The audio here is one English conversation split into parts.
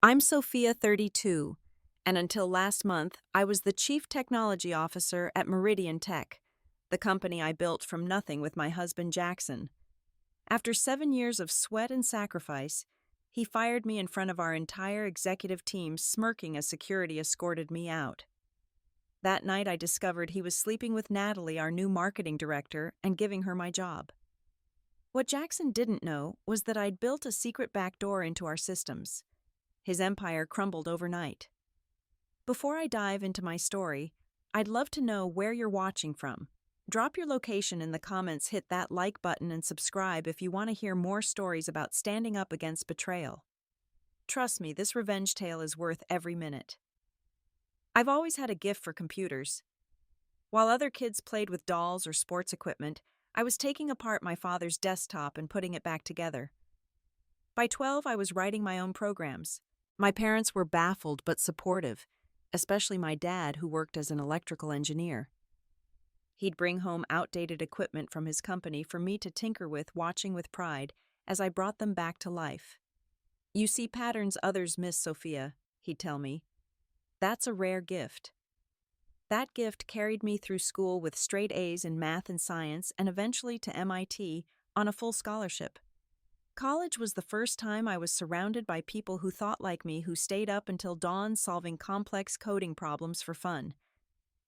I'm Sophia, 32, and until last month, I was the Chief Technology Officer at Meridian Tech, the company I built from nothing with my husband Jackson. After 7 years of sweat and sacrifice, he fired me in front of our entire executive team, smirking as security escorted me out. That night, I discovered he was sleeping with Natalie, our new marketing director, and giving her my job. What Jackson didn't know was that I'd built a secret backdoor into our systems. His empire crumbled overnight. Before I dive into my story, I'd love to know where you're watching from. Drop your location in the comments, hit that like button, and subscribe if you want to hear more stories about standing up against betrayal. Trust me, this revenge tale is worth every minute. I've always had a gift for computers. While other kids played with dolls or sports equipment, I was taking apart my father's desktop and putting it back together. By 12, I was writing my own programs. My parents were baffled but supportive, especially my dad, who worked as an electrical engineer. He'd bring home outdated equipment from his company for me to tinker with, watching with pride as I brought them back to life. "You see patterns others miss, Sophia," he'd tell me. "That's a rare gift." That gift carried me through school with straight A's in math and science, and eventually to MIT on a full scholarship. College was the first time I was surrounded by people who thought like me, who stayed up until dawn solving complex coding problems for fun.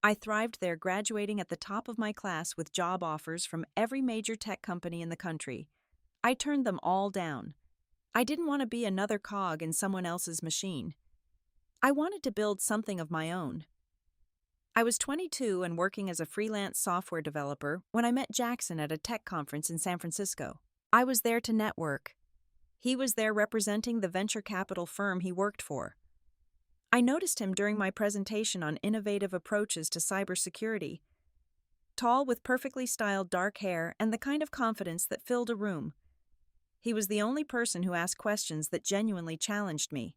I thrived there, graduating at the top of my class with job offers from every major tech company in the country. I turned them all down. I didn't want to be another cog in someone else's machine. I wanted to build something of my own. I was 22 and working as a freelance software developer when I met Jackson at a tech conference in San Francisco. I was there to network. He was there representing the venture capital firm he worked for. I noticed him during my presentation on innovative approaches to cybersecurity. Tall, with perfectly styled dark hair and the kind of confidence that filled a room. He was the only person who asked questions that genuinely challenged me.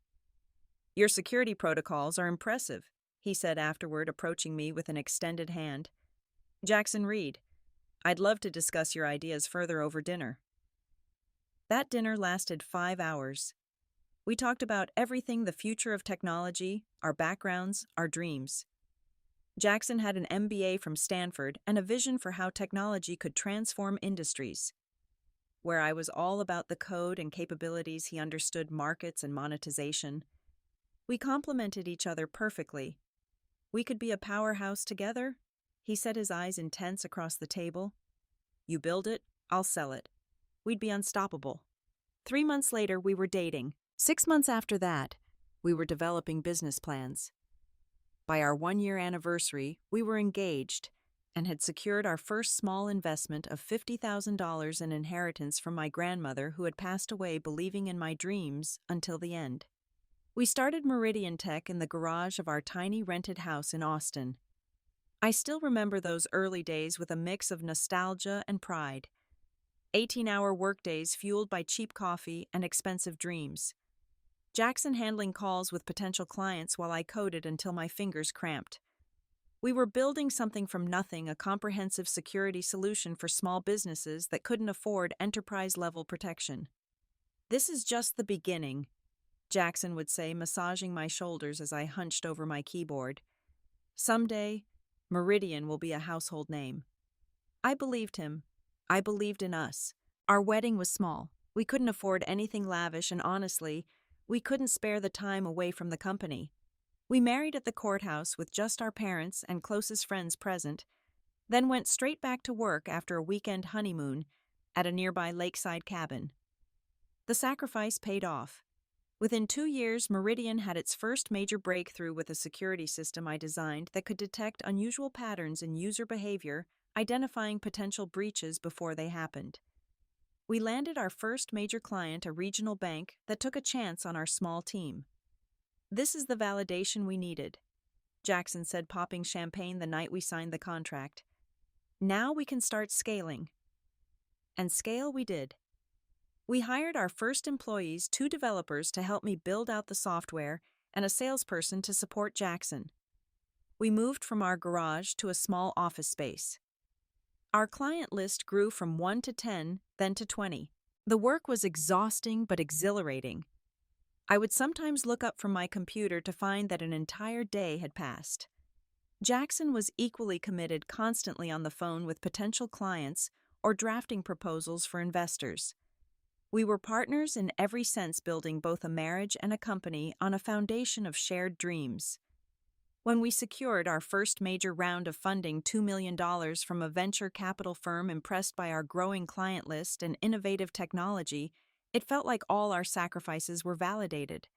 "Your security protocols are impressive," he said afterward, approaching me with an extended hand. "Jackson Reed, I'd love to discuss your ideas further over dinner." That dinner lasted 5 hours. We talked about everything: the future of technology, our backgrounds, our dreams. Jackson had an MBA from Stanford and a vision for how technology could transform industries. Where I was all about the code and capabilities, he understood markets and monetization. We complemented each other perfectly. We could be a powerhouse together. He set his eyes intense across the table. "You build it, I'll sell it." We'd be unstoppable. 3 months later, we were dating. 6 months after that, we were developing business plans. By our 1-year anniversary, we were engaged and had secured our first small investment of $50,000 in inheritance from my grandmother, who had passed away believing in my dreams until the end. We started Meridian Tech in the garage of our tiny rented house in Austin. I still remember those early days with a mix of nostalgia and pride. 18-hour workdays fueled by cheap coffee and expensive dreams. Jackson handling calls with potential clients while I coded until my fingers cramped. We were building something from nothing, a comprehensive security solution for small businesses that couldn't afford enterprise-level protection. "This is just the beginning," Jackson would say, massaging my shoulders as I hunched over my keyboard. "Someday, Meridian will be a household name." I believed him. I believed in us. Our wedding was small. We couldn't afford anything lavish, and honestly, we couldn't spare the time away from the company. We married at the courthouse with just our parents and closest friends present, then went straight back to work after a weekend honeymoon at a nearby lakeside cabin. The sacrifice paid off. Within 2 years, Meridian had its first major breakthrough with a security system I designed that could detect unusual patterns in user behavior, identifying potential breaches before they happened. We landed our first major client, a regional bank, that took a chance on our small team. "This is the validation we needed," Jackson said, popping champagne the night we signed the contract. "Now we can start scaling." And scale we did. We hired our first employees, 2 developers to help me build out the software, and a salesperson to support Jackson. We moved from our garage to a small office space. Our client list grew from 1 to 10, then to 20. The work was exhausting but exhilarating. I would sometimes look up from my computer to find that an entire day had passed. Jackson was equally committed, constantly on the phone with potential clients or drafting proposals for investors. We were partners in every sense, building both a marriage and a company on a foundation of shared dreams. When we secured our first major round of funding, $2 million from a venture capital firm impressed by our growing client list and innovative technology, it felt like all our sacrifices were validated.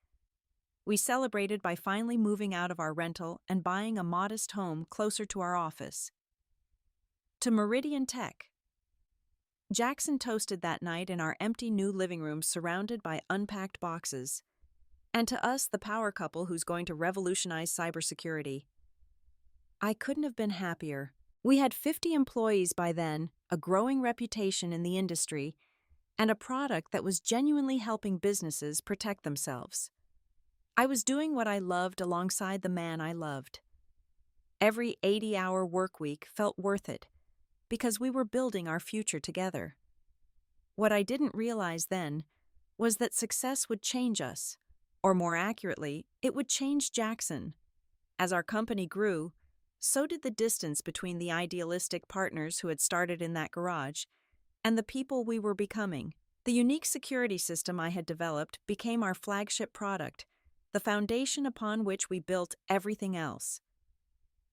We celebrated by finally moving out of our rental and buying a modest home closer to our office. To Meridian Tech. Jackson toasted that night in our empty new living room surrounded by unpacked boxes. And to us, the power couple who's going to revolutionize cybersecurity. I couldn't have been happier. We had 50 employees by then, a growing reputation in the industry, and a product that was genuinely helping businesses protect themselves. I was doing what I loved alongside the man I loved. Every 80-hour work week felt worth it, because we were building our future together. What I didn't realize then was that success would change us. Or more accurately, it would change Jackson. As our company grew, so did the distance between the idealistic partners who had started in that garage and the people we were becoming. The unique security system I had developed became our flagship product, the foundation upon which we built everything else.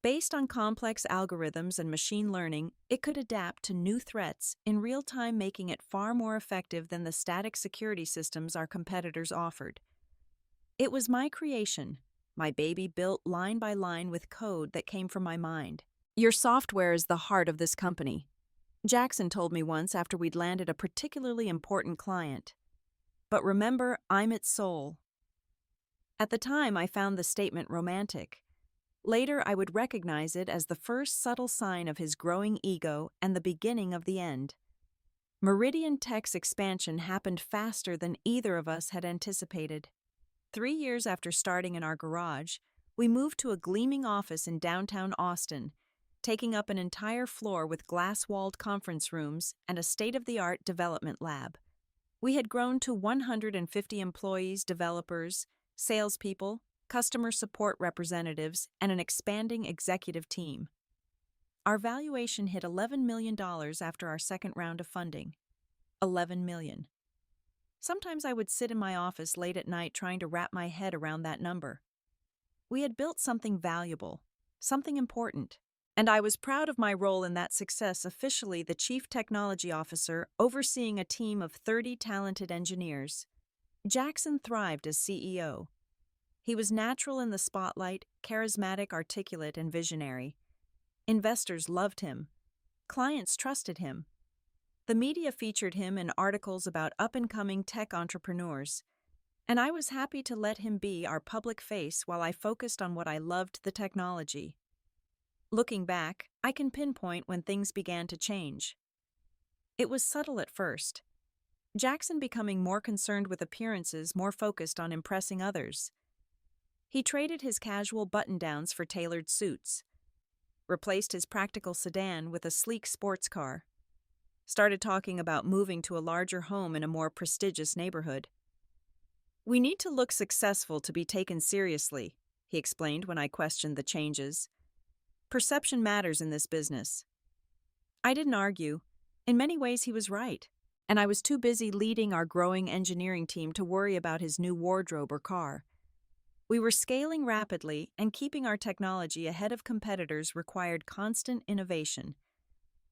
Based on complex algorithms and machine learning, it could adapt to new threats in real time, making it far more effective than the static security systems our competitors offered. It was my creation, my baby built line by line with code that came from my mind. Your software is the heart of this company, Jackson told me once after we'd landed a particularly important client. But remember, I'm its soul. At the time, I found the statement romantic. Later, I would recognize it as the first subtle sign of his growing ego and the beginning of the end. Meridian Tech's expansion happened faster than either of us had anticipated. 3 years after starting in our garage, we moved to a gleaming office in downtown Austin, taking up an entire floor with glass-walled conference rooms and a state-of-the-art development lab. We had grown to 150 employees, developers, salespeople, customer support representatives, and an expanding executive team. Our valuation hit $11 million after our second round of funding. $11 million. Sometimes I would sit in my office late at night trying to wrap my head around that number. We had built something valuable, something important, and I was proud of my role in that success, officially the Chief Technology Officer overseeing a team of 30 talented engineers. Jackson thrived as CEO. He was natural in the spotlight, charismatic, articulate, and visionary. Investors loved him. Clients trusted him. The media featured him in articles about up-and-coming tech entrepreneurs, and I was happy to let him be our public face while I focused on what I loved, the technology. Looking back, I can pinpoint when things began to change. It was subtle at first. Jackson becoming more concerned with appearances, more focused on impressing others. He traded his casual button-downs for tailored suits, replaced his practical sedan with a sleek sports car, started talking about moving to a larger home in a more prestigious neighborhood. "We need to look successful to be taken seriously," he explained when I questioned the changes. "Perception matters in this business." I didn't argue. In many ways, he was right, and I was too busy leading our growing engineering team to worry about his new wardrobe or car. We were scaling rapidly, and keeping our technology ahead of competitors required constant innovation.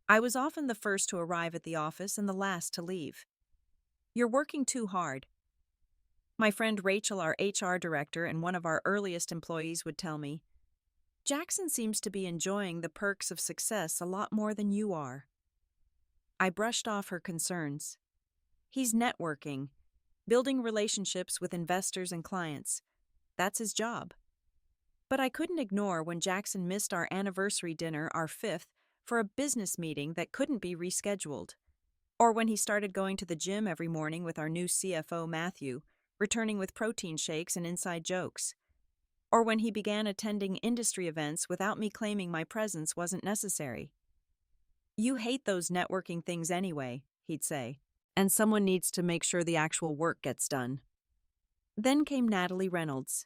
I was often the first to arrive at the office and the last to leave. "You're working too hard." My friend Rachel, our HR director and one of our earliest employees, would tell me, "Jackson seems to be enjoying the perks of success a lot more than you are." I brushed off her concerns. "He's networking, building relationships with investors and clients. That's his job." But I couldn't ignore when Jackson missed our anniversary dinner, our fifth, for a business meeting that couldn't be rescheduled. Or when he started going to the gym every morning with our new CFO, Matthew, returning with protein shakes and inside jokes. Or when he began attending industry events without me claiming my presence wasn't necessary. "You hate those networking things anyway," he'd say, "and someone needs to make sure the actual work gets done." Then came Natalie Reynolds.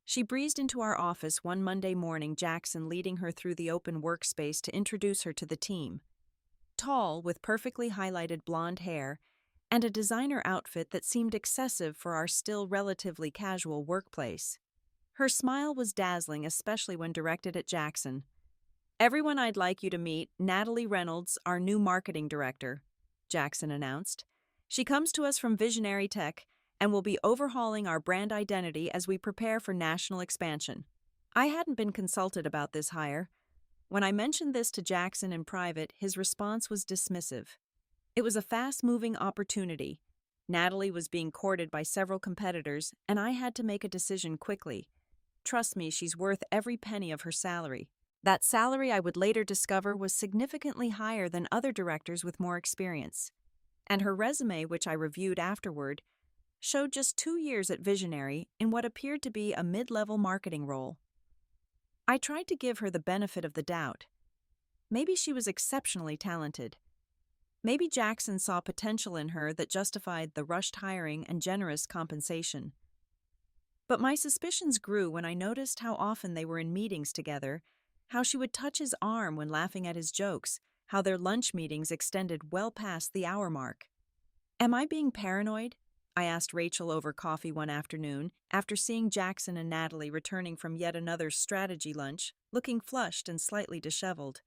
She breezed into our office one Monday morning, Jackson leading her through the open workspace to introduce her to the team. Tall, with perfectly highlighted blonde hair, and a designer outfit that seemed excessive for our still relatively casual workplace. Her smile was dazzling, especially when directed at Jackson. "Everyone, I'd like you to meet Natalie Reynolds, our new marketing director," Jackson announced. "She comes to us from Visionary Tech and will be overhauling our brand identity as we prepare for national expansion." I hadn't been consulted about this hire. When I mentioned this to Jackson in private, his response was dismissive. It was a fast-moving opportunity. Natalie was being courted by several competitors, and I had to make a decision quickly. Trust me, she's worth every penny of her salary. That salary, I would later discover, was significantly higher than other directors with more experience. And her resume, which I reviewed afterward, showed just 2 years at Visionary in what appeared to be a mid-level marketing role. I tried to give her the benefit of the doubt. Maybe she was exceptionally talented. Maybe Jackson saw potential in her that justified the rushed hiring and generous compensation. But my suspicions grew when I noticed how often they were in meetings together, how she would touch his arm when laughing at his jokes, how their lunch meetings extended well past the hour mark. "Am I being paranoid?" I asked Rachel over coffee one afternoon, after seeing Jackson and Natalie returning from yet another strategy lunch, looking flushed and slightly disheveled.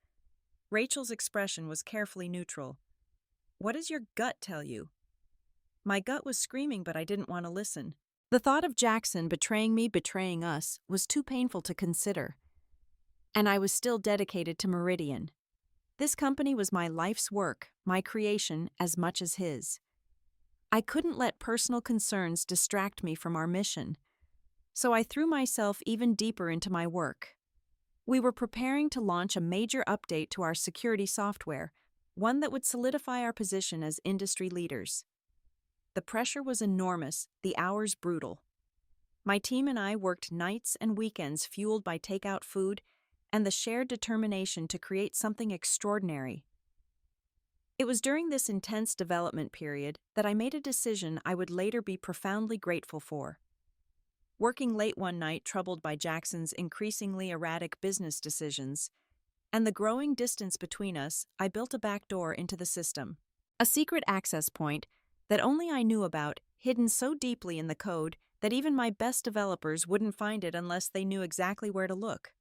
Rachel's expression was carefully neutral. "What does your gut tell you?" My gut was screaming, but I didn't want to listen. The thought of Jackson betraying me, betraying us, was too painful to consider. And I was still dedicated to Meridian. This company was my life's work, my creation, as much as his. I couldn't let personal concerns distract me from our mission. So I threw myself even deeper into my work. We were preparing to launch a major update to our security software, one that would solidify our position as industry leaders. The pressure was enormous, the hours brutal. My team and I worked nights and weekends fueled by takeout food and the shared determination to create something extraordinary. It was during this intense development period that I made a decision I would later be profoundly grateful for. Working late one night, troubled by Jackson's increasingly erratic business decisions, and the growing distance between us, I built a backdoor into the system. A secret access point that only I knew about, hidden so deeply in the code that even my best developers wouldn't find it unless they knew exactly where to look.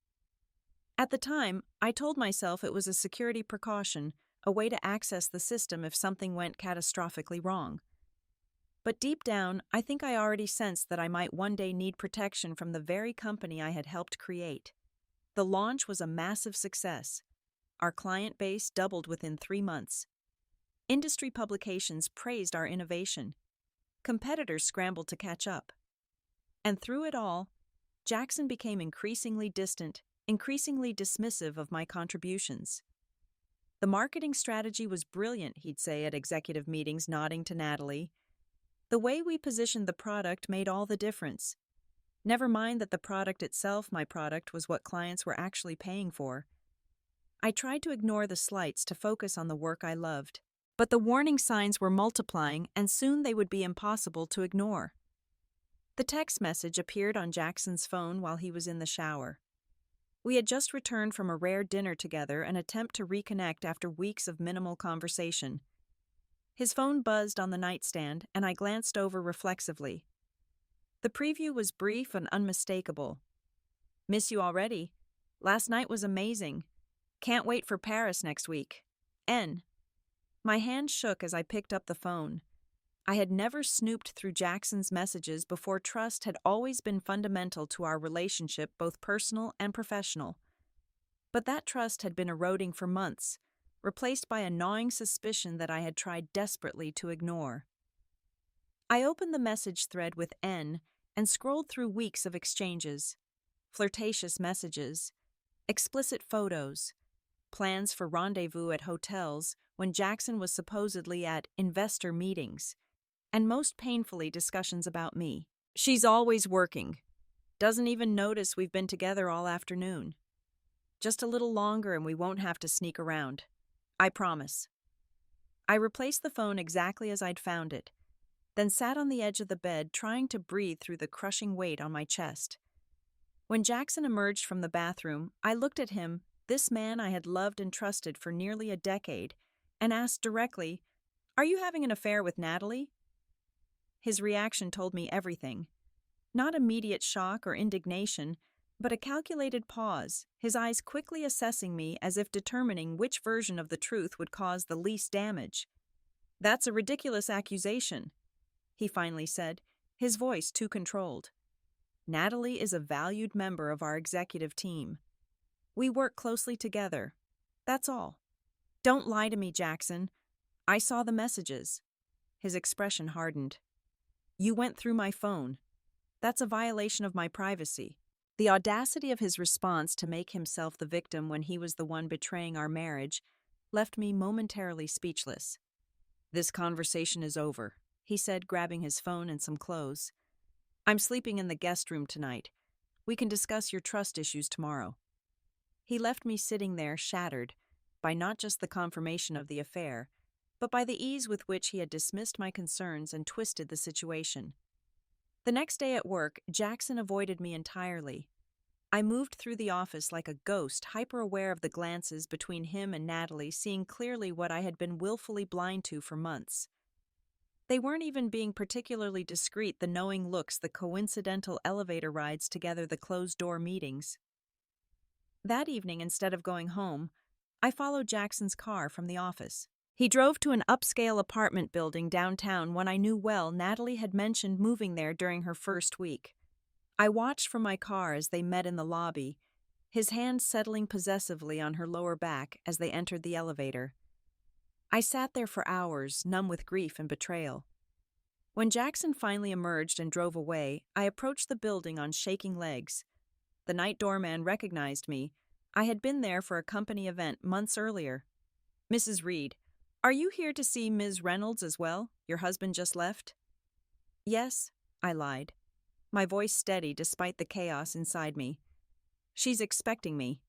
At the time, I told myself it was a security precaution, a way to access the system if something went catastrophically wrong. But deep down, I think I already sensed that I might one day need protection from the very company I had helped create. The launch was a massive success. Our client base doubled within 3 months. Industry publications praised our innovation. Competitors scrambled to catch up. And through it all, Jackson became increasingly distant, increasingly dismissive of my contributions. The marketing strategy was brilliant, he'd say at executive meetings, nodding to Natalie. The way we positioned the product made all the difference. Never mind that the product itself, my product, was what clients were actually paying for. I tried to ignore the slights to focus on the work I loved. But the warning signs were multiplying, and soon they would be impossible to ignore. The text message appeared on Jackson's phone while he was in the shower. We had just returned from a rare dinner together, an attempt to reconnect after weeks of minimal conversation. His phone buzzed on the nightstand, and I glanced over reflexively. The preview was brief and unmistakable. "Miss you already. Last night was amazing. Can't wait for Paris next week. N." My hand shook as I picked up the phone. I had never snooped through Jackson's messages before. Trust had always been fundamental to our relationship, both personal and professional. But that trust had been eroding for months, replaced by a gnawing suspicion that I had tried desperately to ignore. I opened the message thread with N and scrolled through weeks of exchanges, flirtatious messages, explicit photos, plans for rendezvous at hotels when Jackson was supposedly at investor meetings, and most painfully discussions about me. "She's always working. Doesn't even notice we've been together all afternoon. Just a little longer and we won't have to sneak around. I promise." I replaced the phone exactly as I'd found it. then sat on the edge of the bed trying to breathe through the crushing weight on my chest. When Jackson emerged from the bathroom, I looked at him, this man I had loved and trusted for nearly a decade, and asked directly, "Are you having an affair with Natalie?" His reaction told me everything. Not immediate shock or indignation, but a calculated pause, his eyes quickly assessing me as if determining which version of the truth would cause the least damage. "That's a ridiculous accusation," he finally said, his voice too controlled. "Natalie is a valued member of our executive team. We work closely together. That's all. Don't lie to me, Jackson. I saw the messages." His expression hardened. "You went through my phone. That's a violation of my privacy." The audacity of his response to make himself the victim when he was the one betraying our marriage left me momentarily speechless. "This conversation is over," he said, grabbing his phone and some clothes. "I'm sleeping in the guest room tonight. We can discuss your trust issues tomorrow." He left me sitting there shattered by not just the confirmation of the affair, but by the ease with which he had dismissed my concerns and twisted the situation. The next day at work, Jackson avoided me entirely. I moved through the office like a ghost, hyper-aware of the glances between him and Natalie, seeing clearly what I had been willfully blind to for months. They weren't even being particularly discreet, the knowing looks, the coincidental elevator rides together, the closed-door meetings. That evening, instead of going home, I followed Jackson's car from the office. He drove to an upscale apartment building downtown when I knew well Natalie had mentioned moving there during her first week. I watched from my car as they met in the lobby, his hand settling possessively on her lower back as they entered the elevator. I sat there for hours, numb with grief and betrayal. When Jackson finally emerged and drove away, I approached the building on shaking legs. The night doorman recognized me. I had been there for a company event months earlier. "Mrs. Reed, are you here to see Ms. Reynolds as well? Your husband just left?" "Yes," I lied, my voice steady despite the chaos inside me. "She's expecting me."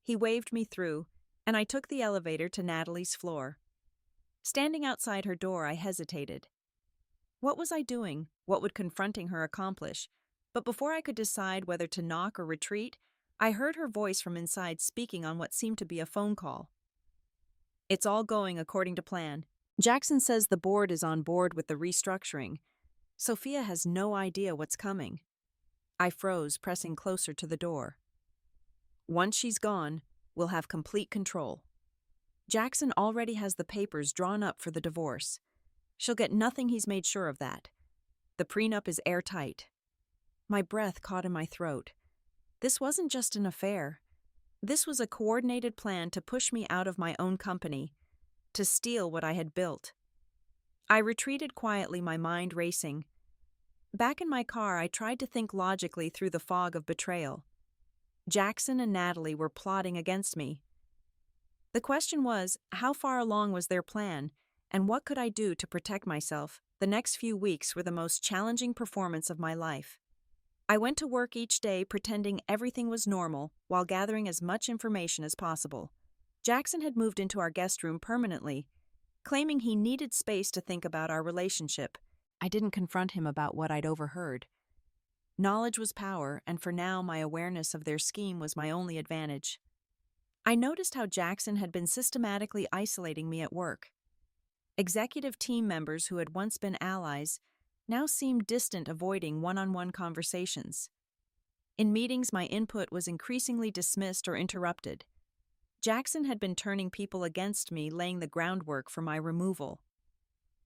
He waved me through, and I took the elevator to Natalie's floor. Standing outside her door, I hesitated. What was I doing? What would confronting her accomplish? But before I could decide whether to knock or retreat, I heard her voice from inside speaking on what seemed to be a phone call. "It's all going according to plan. Jackson says the board is on board with the restructuring. Sophia has no idea what's coming." I froze, pressing closer to the door. "Once she's gone, we'll have complete control. Jackson already has the papers drawn up for the divorce. She'll get nothing, he's made sure of that. The prenup is airtight." My breath caught in my throat. This wasn't just an affair. This was a coordinated plan to push me out of my own company, to steal what I had built. I retreated quietly, my mind racing. Back in my car, I tried to think logically through the fog of betrayal. Jackson and Natalie were plotting against me. The question was, how far along was their plan, and what could I do to protect myself? The next few weeks were the most challenging performance of my life. I went to work each day pretending everything was normal while gathering as much information as possible. Jackson had moved into our guest room permanently, claiming he needed space to think about our relationship. I didn't confront him about what I'd overheard. Knowledge was power, and for now my awareness of their scheme was my only advantage. I noticed how Jackson had been systematically isolating me at work. Executive team members who had once been allies now seemed distant, avoiding one-on-one conversations. In meetings, my input was increasingly dismissed or interrupted. Jackson had been turning people against me, laying the groundwork for my removal.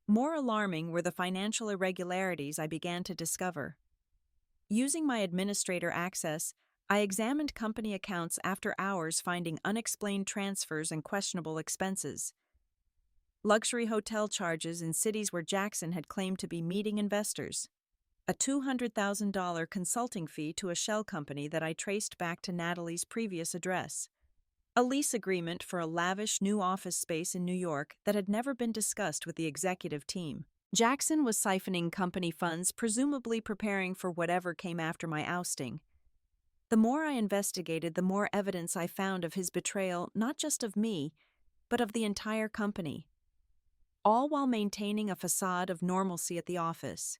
More alarming were the financial irregularities I began to discover. Using my administrator access, I examined company accounts after hours, finding unexplained transfers and questionable expenses. Luxury hotel charges in cities where Jackson had claimed to be meeting investors. A $200,000 consulting fee to a shell company that I traced back to Natalie's previous address. A lease agreement for a lavish new office space in New York that had never been discussed with the executive team. Jackson was siphoning company funds, presumably preparing for whatever came after my ousting. The more I investigated, the more evidence I found of his betrayal, not just of me, but of the entire company. all while maintaining a facade of normalcy at the office,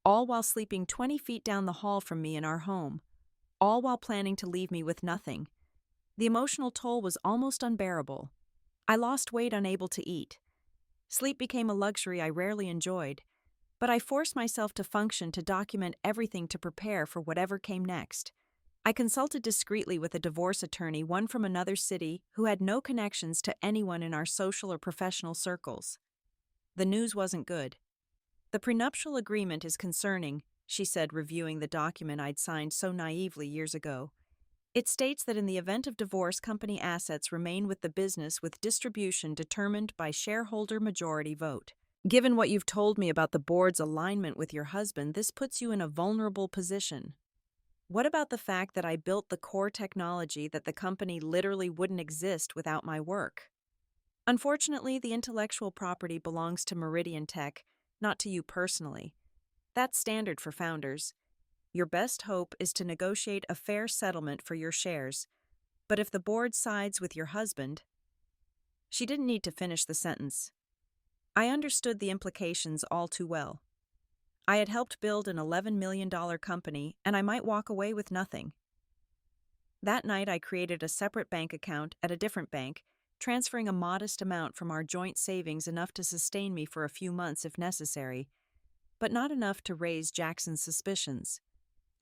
all while sleeping 20 feet down the hall from me in our home, all while planning to leave me with nothing. The emotional toll was almost unbearable. I lost weight unable to eat. Sleep became a luxury I rarely enjoyed, but I forced myself to function to document everything to prepare for whatever came next. I consulted discreetly with a divorce attorney, one from another city, who had no connections to anyone in our social or professional circles. The news wasn't good. "The prenuptial agreement is concerning," she said, reviewing the document I'd signed so naively years ago. "It states that in the event of divorce, company assets remain with the business with distribution determined by shareholder majority vote. Given what you've told me about the board's alignment with your husband, this puts you in a vulnerable position. What about the fact that I built the core technology that the company literally wouldn't exist without my work? Unfortunately, the intellectual property belongs to Meridian Tech, not to you personally. That's standard for founders. Your best hope is to negotiate a fair settlement for your shares. But if the board sides with your husband..." She didn't need to finish the sentence. I understood the implications all too well. I had helped build an $11 million company, and I might walk away with nothing. That night, I created a separate bank account at a different bank, transferring a modest amount from our joint savings, enough to sustain me for a few months if necessary, but not enough to raise Jackson's suspicions.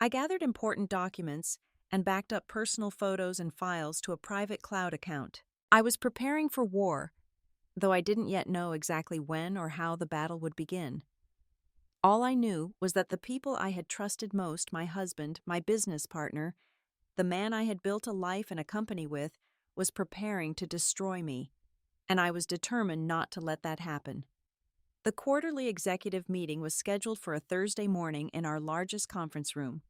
I gathered important documents and backed up personal photos and files to a private cloud account. I was preparing for war, though I didn't yet know exactly when or how the battle would begin. All I knew was that the people I had trusted most, my husband, my business partner, the man I had built a life and a company with, was preparing to destroy me, and I was determined not to let that happen. The quarterly executive meeting was scheduled for a Thursday morning in our largest conference room.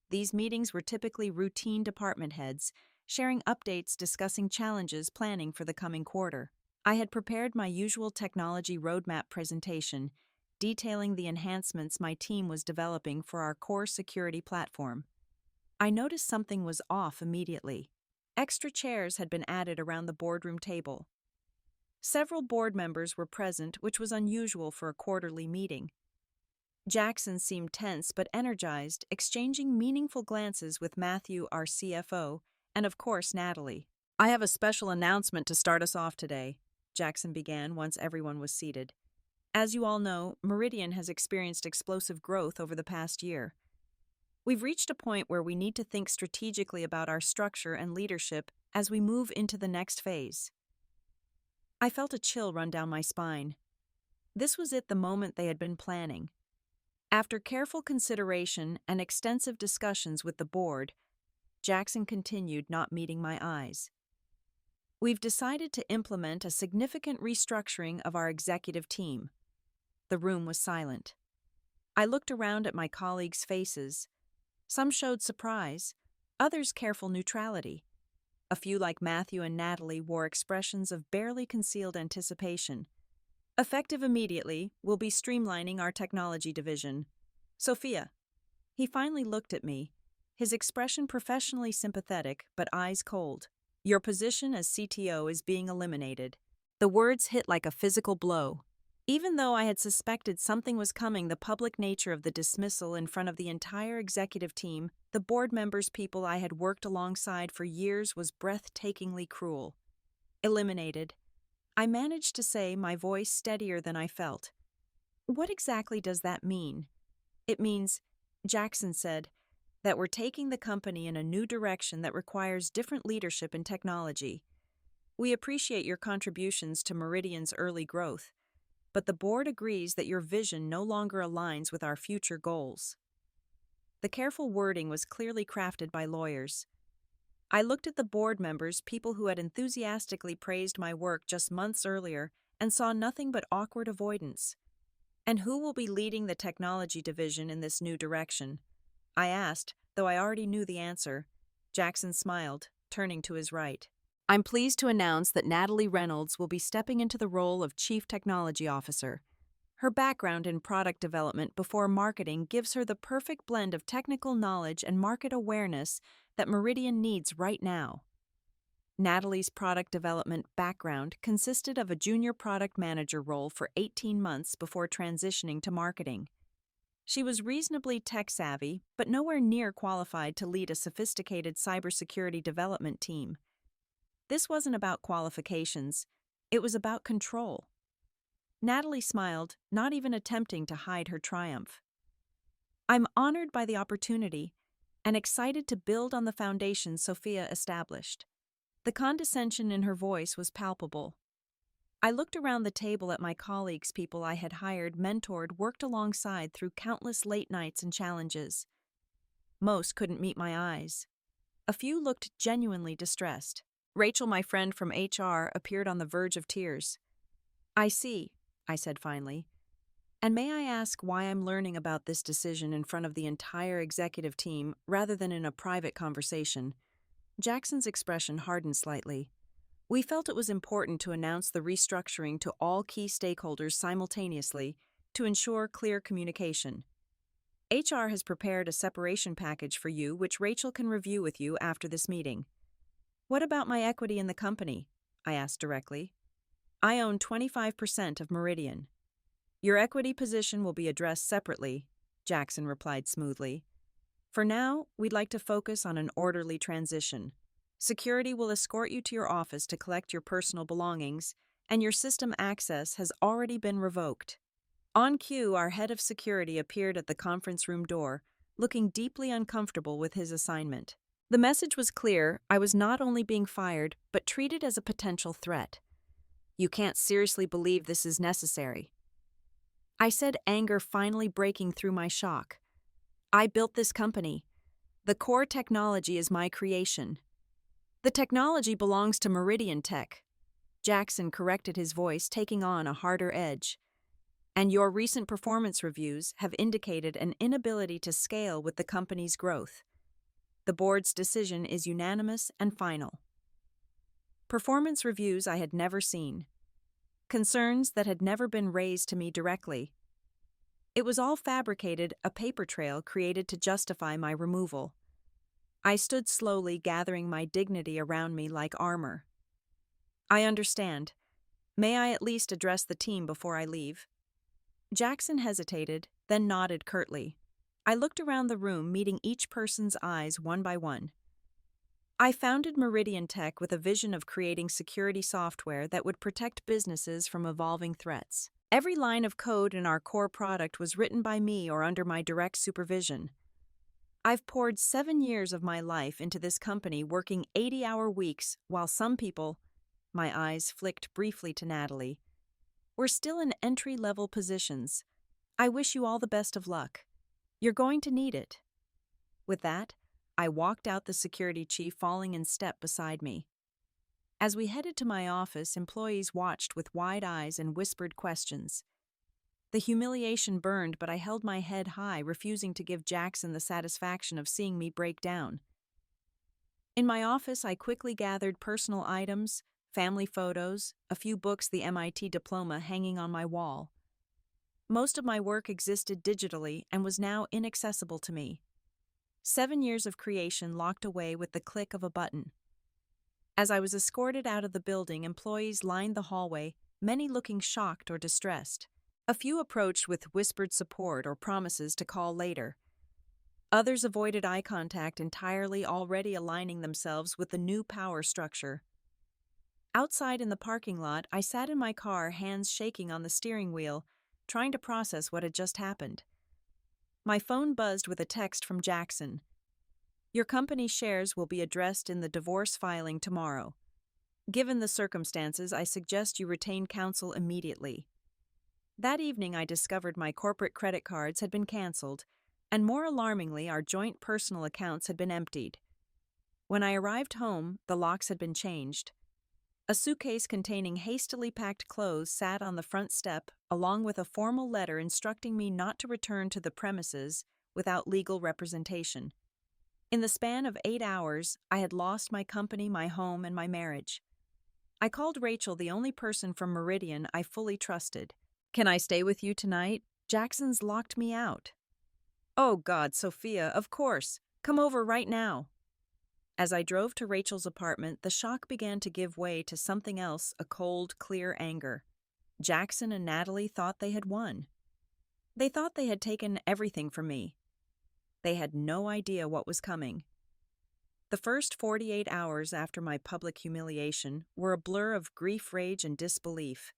These meetings were typically routine department heads, sharing updates, discussing challenges, planning for the coming quarter. I had prepared my usual technology roadmap presentation, detailing the enhancements my team was developing for our core security platform. I noticed something was off immediately. Extra chairs had been added around the boardroom table. Several board members were present, which was unusual for a quarterly meeting. Jackson seemed tense but energized, exchanging meaningful glances with Matthew, our CFO, and of course Natalie. "I have a special announcement to start us off today," Jackson began once everyone was seated. "As you all know, Meridian has experienced explosive growth over the past year. We've reached a point where we need to think strategically about our structure and leadership as we move into the next phase." I felt a chill run down my spine. This was it, the moment they had been planning. After careful consideration and extensive discussions with the board, Jackson continued, not meeting my eyes. "We've decided to implement a significant restructuring of our executive team." The room was silent. I looked around at my colleagues' faces. Some showed surprise, others careful neutrality. A few, like Matthew and Natalie, wore expressions of barely concealed anticipation. "Effective immediately, we'll be streamlining our technology division. Sophia." He finally looked at me, his expression professionally sympathetic but eyes cold. "Your position as CTO is being eliminated." The words hit like a physical blow. Even though I had suspected something was coming, the public nature of the dismissal in front of the entire executive team, the board members, people I had worked alongside for years, was breathtakingly cruel. "Eliminated," I managed to say, my voice steadier than I felt. "What exactly does that mean?" "It means," Jackson said, "that we're taking the company in a new direction that requires different leadership and technology. We appreciate your contributions to Meridian's early growth, but the board agrees that your vision no longer aligns with our future goals." The careful wording was clearly crafted by lawyers. I looked at the board members, people who had enthusiastically praised my work just months earlier, and saw nothing but awkward avoidance. "And who will be leading the technology division in this new direction?" I asked, though I already knew the answer. Jackson smiled, turning to his right. "I'm pleased to announce that Natalie Reynolds will be stepping into the role of Chief Technology Officer. Her background in product development before marketing gives her the perfect blend of technical knowledge and market awareness that Meridian needs right now." Natalie's product development background consisted of a junior product manager role for 18 months before transitioning to marketing. She was reasonably tech-savvy, but nowhere near qualified to lead a sophisticated cybersecurity development team. This wasn't about qualifications, it was about control. Natalie smiled, not even attempting to hide her triumph. I'm honored by the opportunity and excited to build on the foundation Sophia established. The condescension in her voice was palpable. I looked around the table at my colleagues, people I had hired, mentored, worked alongside through countless late nights and challenges. Most couldn't meet my eyes. A few looked genuinely distressed. Rachel, my friend from HR, appeared on the verge of tears. I see, I said finally. And may I ask why I'm learning about this decision in front of the entire executive team rather than in a private conversation? Jackson's expression hardened slightly. We felt it was important to announce the restructuring to all key stakeholders simultaneously to ensure clear communication. HR has prepared a separation package for you, which Rachel can review with you after this meeting. What about my equity in the company? I asked directly. I own 25% of Meridian. Your equity position will be addressed separately, Jackson replied smoothly. For now, we'd like to focus on an orderly transition. Security will escort you to your office to collect your personal belongings, and your system access has already been revoked. On cue, our head of security appeared at the conference room door, looking deeply uncomfortable with his assignment. The message was clear: I was not only being fired, but treated as a potential threat. You can't seriously believe this is necessary, I said, anger finally breaking through my shock. I built this company. The core technology is my creation. The technology belongs to Meridian Tech. Jackson corrected his voice, taking on a harder edge. And your recent performance reviews have indicated an inability to scale with the company's growth. The board's decision is unanimous and final. Performance reviews I had never seen. Concerns that had never been raised to me directly. It was all fabricated, a paper trail created to justify my removal. I stood slowly, gathering my dignity around me like armor. I understand. May I at least address the team before I leave? Jackson hesitated, then nodded curtly. I looked around the room, meeting each person's eyes one by one. I founded Meridian Tech with a vision of creating security software that would protect businesses from evolving threats. Every line of code in our core product was written by me or under my direct supervision. I've poured 7 years of my life into this company, working 80-hour weeks, while some people, my eyes flicked briefly to Natalie, were still in entry-level positions. I wish you all the best of luck. You're going to need it. With that, I walked out, the security chief falling in step beside me. As we headed to my office, employees watched with wide eyes and whispered questions. The humiliation burned, but I held my head high, refusing to give Jackson the satisfaction of seeing me break down. In my office, I quickly gathered personal items, family photos, a few books, the MIT diploma hanging on my wall. Most of my work existed digitally and was now inaccessible to me. 7 years of creation locked away with the click of a button. As I was escorted out of the building, employees lined the hallway, many looking shocked or distressed. A few approached with whispered support or promises to call later. Others avoided eye contact entirely, already aligning themselves with the new power structure. Outside in the parking lot, I sat in my car, hands shaking on the steering wheel, trying to process what had just happened. My phone buzzed with a text from Jackson. Your company shares will be addressed in the divorce filing tomorrow. Given the circumstances, I suggest you retain counsel immediately. That evening, I discovered my corporate credit cards had been canceled, and more alarmingly, our joint personal accounts had been emptied. When I arrived home, the locks had been changed. A suitcase containing hastily packed clothes sat on the front step, along with a formal letter instructing me not to return to the premises without legal representation. In the span of 8 hours, I had lost my company, my home, and my marriage. I called Rachel, the only person from Meridian I fully trusted. Can I stay with you tonight? Jackson's locked me out. Oh God, Sophia, of course. Come over right now. As I drove to Rachel's apartment, the shock began to give way to something else, a cold, clear anger. Jackson and Natalie thought they had won. They thought they had taken everything from me. They had no idea what was coming. The first 48 hours after my public humiliation were a blur of grief, rage, and disbelief.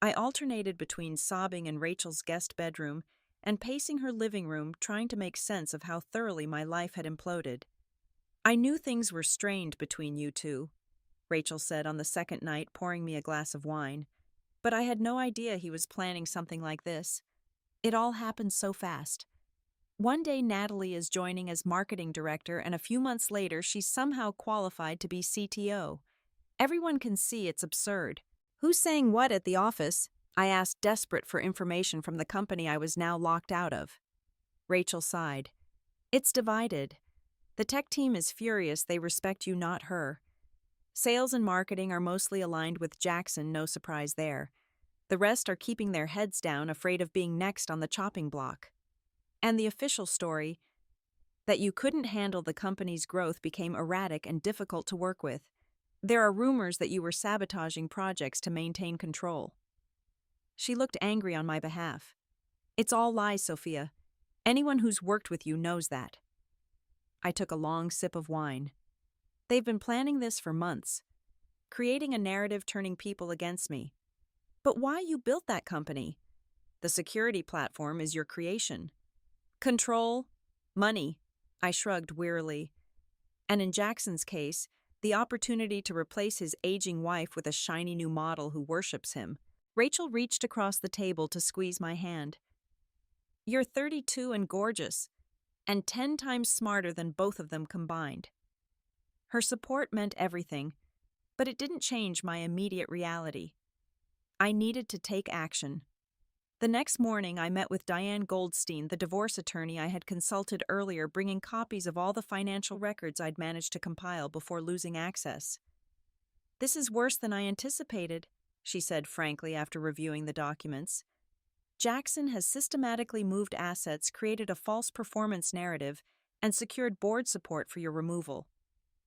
I alternated between sobbing in Rachel's guest bedroom and pacing her living room, trying to make sense of how thoroughly my life had imploded. "I knew things were strained between you two," Rachel said on the second night, pouring me a glass of wine. "But I had no idea he was planning something like this. It all happened so fast. One day Natalie is joining as marketing director, and a few months later she's somehow qualified to be CTO. Everyone can see it's absurd. Who's saying what at the office?" I asked, desperate for information from the company I was now locked out of. Rachel sighed. "It's divided. The tech team is furious they respect you, not her. Sales and marketing are mostly aligned with Jackson, no surprise there. The rest are keeping their heads down, afraid of being next on the chopping block. And the official story, that you couldn't handle the company's growth, became erratic and difficult to work with. There are rumors that you were sabotaging projects to maintain control." She looked angry on my behalf. "It's all lies, Sophia. Anyone who's worked with you knows that." I took a long sip of wine. "They've been planning this for months, creating a narrative turning people against me. But why you built that company? The security platform is your creation." "Control, money," I shrugged wearily. "And in Jackson's case, the opportunity to replace his aging wife with a shiny new model who worships him." Rachel reached across the table to squeeze my hand. "You're 32 and gorgeous, and 10 times smarter than both of them combined." Her support meant everything, but it didn't change my immediate reality. I needed to take action. The next morning, I met with Diane Goldstein, the divorce attorney I had consulted earlier, bringing copies of all the financial records I'd managed to compile before losing access. "This is worse than I anticipated," she said frankly after reviewing the documents. "Jackson has systematically moved assets, created a false performance narrative, and secured board support for your removal.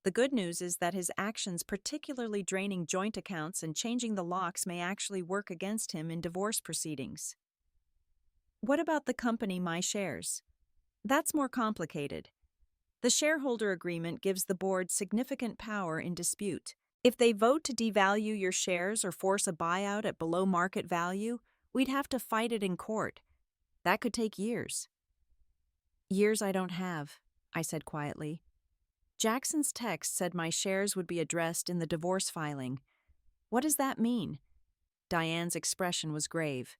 The good news is that his actions, particularly draining joint accounts and changing the locks, may actually work against him in divorce proceedings." "What about the company, my shares?" "That's more complicated. The shareholder agreement gives the board significant power in dispute. If they vote to devalue your shares or force a buyout at below market value, we'd have to fight it in court. That could take years." "Years I don't have," I said quietly. "Jackson's text said my shares would be addressed in the divorce filing. What does that mean?" Diane's expression was grave.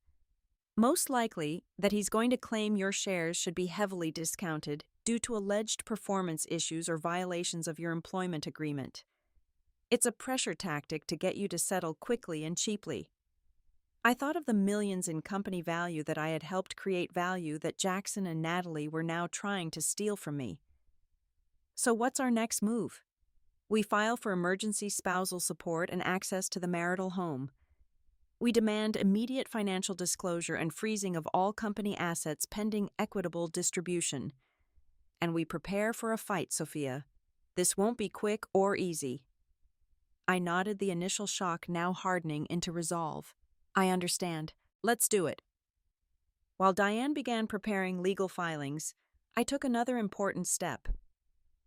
"Most likely that he's going to claim your shares should be heavily discounted due to alleged performance issues or violations of your employment agreement. It's a pressure tactic to get you to settle quickly and cheaply." I thought of the millions in company value that I had helped create, value that Jackson and Natalie were now trying to steal from me. "So what's our next move?" "We file for emergency spousal support and access to the marital home. We demand immediate financial disclosure and freezing of all company assets pending equitable distribution. And we prepare for a fight, Sophia. This won't be quick or easy." I nodded, the initial shock now hardening into resolve. "I understand. Let's do it." While Diane began preparing legal filings, I took another important step.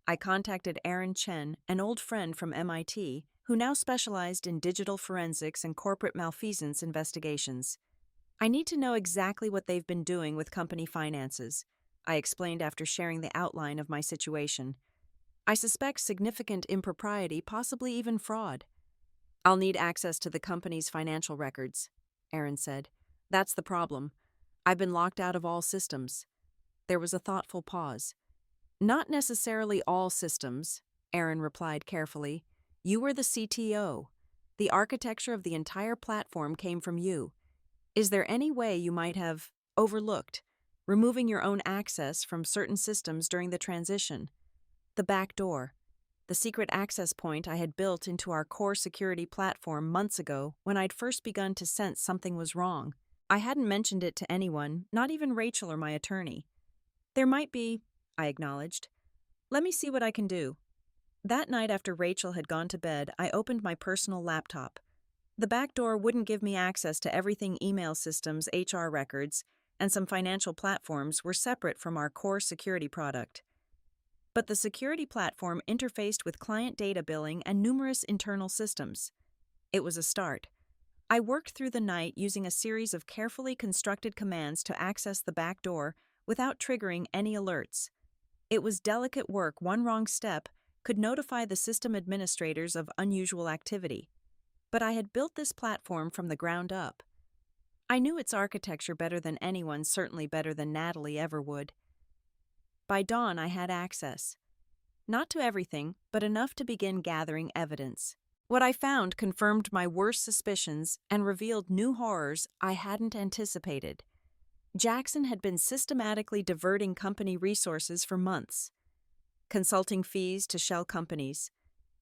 I contacted Aaron Chen, an old friend from MIT, who now specialized in digital forensics and corporate malfeasance investigations. "I need to know exactly what they've been doing with company finances," I explained after sharing the outline of my situation. "I suspect significant impropriety, possibly even fraud." "I'll need access to the company's financial records," Aaron said. "That's the problem. I've been locked out of all systems." There was a thoughtful pause. "Not necessarily all systems," Aaron replied carefully. "You were the CTO. The architecture of the entire platform came from you. Is there any way you might have overlooked removing your own access from certain systems during the transition? The back door, the secret access point I had built into our core security platform months ago when I'd first begun to sense something was wrong. I hadn't mentioned it to anyone, not even Rachel or my attorney. There might be," I acknowledged. "Let me see what I can do." That night after Rachel had gone to bed, I opened my personal laptop. The back door wouldn't give me access to everything. Email systems, HR records, and some financial platforms were separate from our core security product. But the security platform interfaced with client data billing and numerous internal systems. It was a start. I worked through the night using a series of carefully constructed commands to access the back door without triggering any alerts. It was delicate work. One wrong step could notify the system administrators of unusual activity. But I had built this platform from the ground up. I knew its architecture better than anyone, certainly better than Natalie ever would. By dawn, I had access. Not to everything, but enough to begin gathering evidence. What I found confirmed my worst suspicions and revealed new horrors I hadn't anticipated. Jackson had been systematically diverting company resources for months. Consulting fees to shell companies,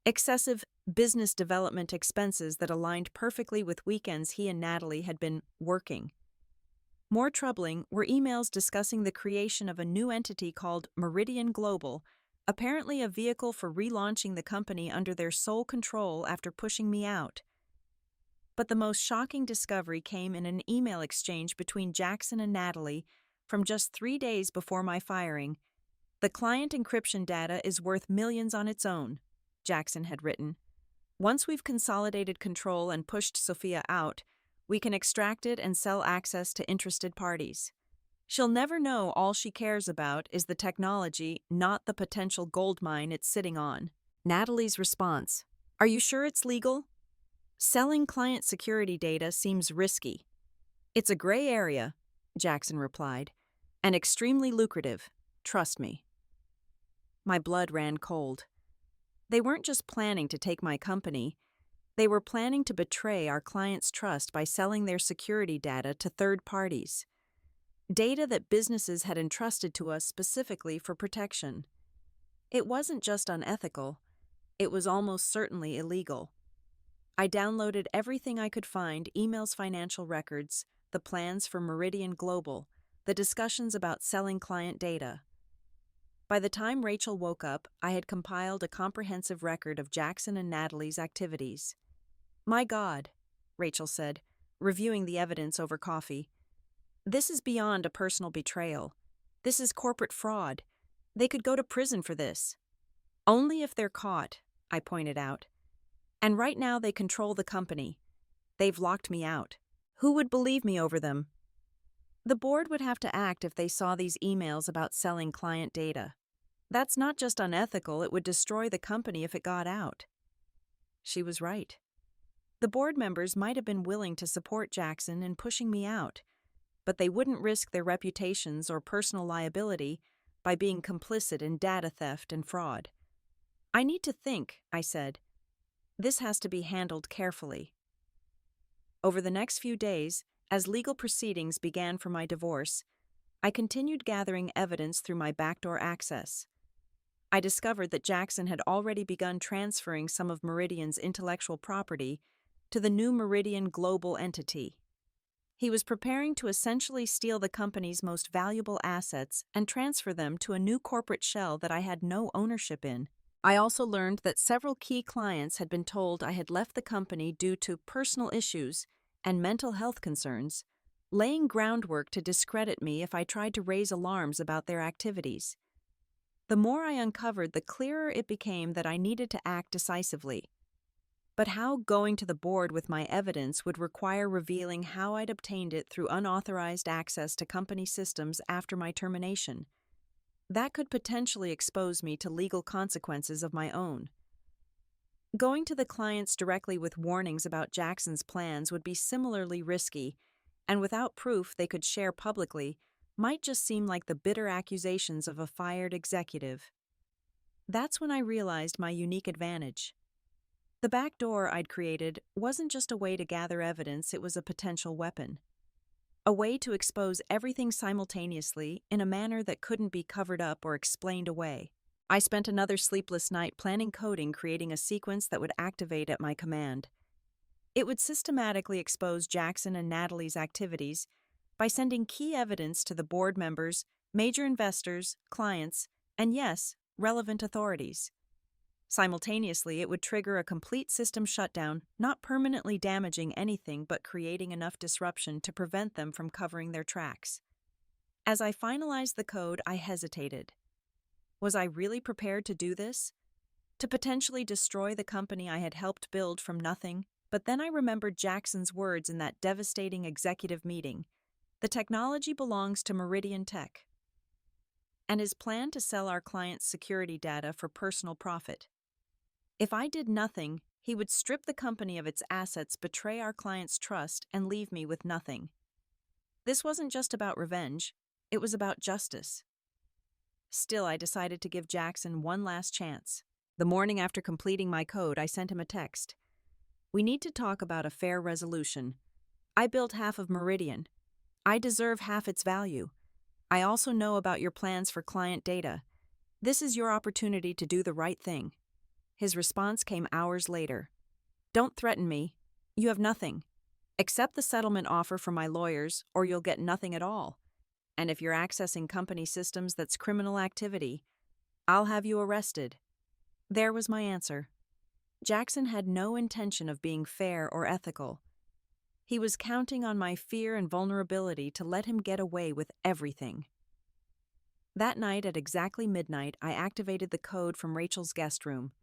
excessive business development expenses that aligned perfectly with weekends he and Natalie had been working. More troubling were emails discussing the creation of a new entity called Meridian Global, apparently a vehicle for relaunching the company under their sole control after pushing me out. But the most shocking discovery came in an email exchange between Jackson and Natalie from just 3 days before my firing. "The client encryption data is worth millions on its own," Jackson had written. "Once we've consolidated control and pushed Sophia out, we can extract it and sell access to interested parties. She'll never know all she cares about is the technology, not the potential goldmine it's sitting on." Natalie's response: "Are you sure it's legal? Selling client security data seems risky." "It's a gray area," Jackson replied, "and extremely lucrative. Trust me." My blood ran cold. They weren't just planning to take my company. They were planning to betray our clients' trust by selling their security data to third parties. Data that businesses had entrusted to us specifically for protection. It wasn't just unethical, it was almost certainly illegal. I downloaded everything I could find: emails, financial records, the plans for Meridian Global, the discussions about selling client data. By the time Rachel woke up, I had compiled a comprehensive record of Jackson and Natalie's activities. "My God," Rachel said, reviewing the evidence over coffee. "This is beyond a personal betrayal. This is corporate fraud. They could go to prison for this." "Only if they're caught," I pointed out. "And right now they control the company. They've locked me out. Who would believe me over them?" "The board would have to act if they saw these emails about selling client data. That's not just unethical, it would destroy the company if it got out." She was right. The board members might have been willing to support Jackson in pushing me out, but they wouldn't risk their reputations or personal liability by being complicit in data theft and fraud. "I need to think," I said. "This has to be handled carefully." Over the next few days, as legal proceedings began for my divorce, I continued gathering evidence through my backdoor access. I discovered that Jackson had already begun transferring some of Meridian's intellectual property to the new Meridian Global entity. He was preparing to essentially steal the company's most valuable assets and transfer them to a new corporate shell that I had no ownership in. I also learned that several key clients had been told I had left the company due to personal issues and mental health concerns, laying groundwork to discredit me if I tried to raise alarms about their activities. The more I uncovered, the clearer it became that I needed to act decisively. But how going to the board with my evidence would require revealing how I'd obtained it through unauthorized access to company systems after my termination. That could potentially expose me to legal consequences of my own. Going to the clients directly with warnings about Jackson's plans would be similarly risky, and without proof they could share publicly, might just seem like the bitter accusations of a fired executive. That's when I realized my unique advantage. The back door I'd created wasn't just a way to gather evidence, it was a potential weapon. A way to expose everything simultaneously in a manner that couldn't be covered up or explained away. I spent another sleepless night planning coding, creating a sequence that would activate at my command. It would systematically expose Jackson and Natalie's activities by sending key evidence to the board members, major investors, clients, and yes, relevant authorities. Simultaneously, it would trigger a complete system shutdown, not permanently damaging anything but creating enough disruption to prevent them from covering their tracks. As I finalized the code, I hesitated. Was I really prepared to do this? To potentially destroy the company I had helped build from nothing? But then I remembered Jackson's words in that devastating executive meeting. The technology belongs to Meridian Tech, and his plan to sell our clients' security data for personal profit. If I did nothing, he would strip the company of its assets, betray our clients' trust, and leave me with nothing. This wasn't just about revenge, it was about justice. Still, I decided to give Jackson one last chance. The morning after completing my code, I sent him a text. We need to talk about a fair resolution. I built half of Meridian. I deserve half its value. I also know about your plans for client data. This is your opportunity to do the right thing. His response came hours later. Don't threaten me. You have nothing. Accept the settlement offer from my lawyers, or you'll get nothing at all. And if you're accessing company systems, that's criminal activity. I'll have you arrested. There was my answer. Jackson had no intention of being fair or ethical. He was counting on my fear and vulnerability to let him get away with everything. That night at exactly midnight, I activated the code from Rachel's guest room.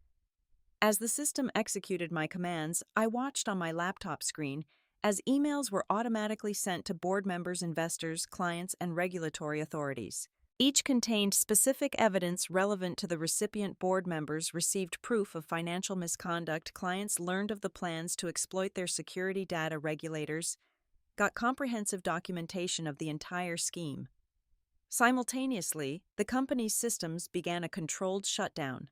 As the system executed my commands, I watched on my laptop screen as emails were automatically sent to board members, investors, clients, and regulatory authorities. Each contained specific evidence relevant to the recipient. Board members received proof of financial misconduct, clients learned of the plans to exploit their security data, regulators got comprehensive documentation of the entire scheme. Simultaneously, the company's systems began a controlled shutdown.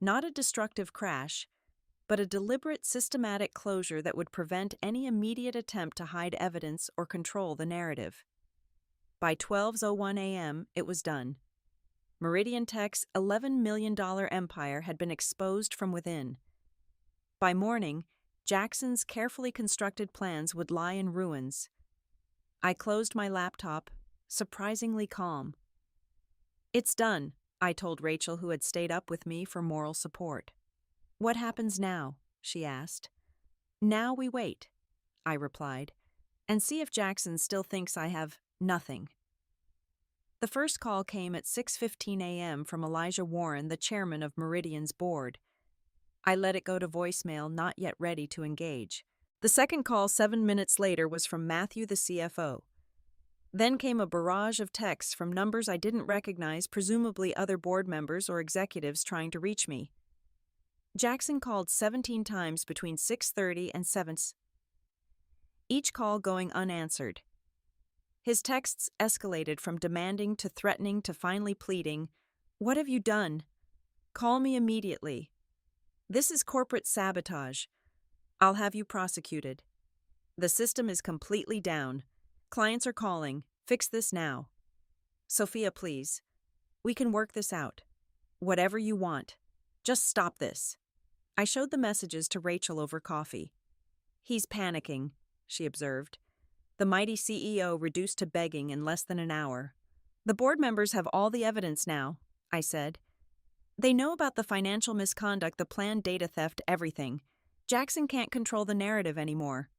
Not a destructive crash, but a deliberate, systematic closure that would prevent any immediate attempt to hide evidence or control the narrative. By 12:01 a.m., it was done. Meridian Tech's $11 million empire had been exposed from within. By morning, Jackson's carefully constructed plans would lie in ruins. I closed my laptop, surprisingly calm. It's done, I told Rachel, who had stayed up with me for moral support. What happens now? She asked. Now we wait, I replied, and see if Jackson still thinks I have nothing. The first call came at 6:15 a.m. from Elijah Warren, the chairman of Meridian's board. I let it go to voicemail, not yet ready to engage. The second call 7 minutes later was from Matthew, the CFO. Then came a barrage of texts from numbers I didn't recognize, presumably other board members or executives trying to reach me. Jackson called 17 times between 6:30 and 7, each call going unanswered. His texts escalated from demanding to threatening to finally pleading, "What have you done? Call me immediately. This is corporate sabotage. I'll have you prosecuted. The system is completely down. Clients are calling. Fix this now. Sophia, please. We can work this out. Whatever you want. Just stop this." I showed the messages to Rachel over coffee. He's panicking, she observed. The mighty CEO reduced to begging in less than an hour. The board members have all the evidence now, I said. They know about the financial misconduct, the planned data theft, everything. Jackson can't control the narrative anymore.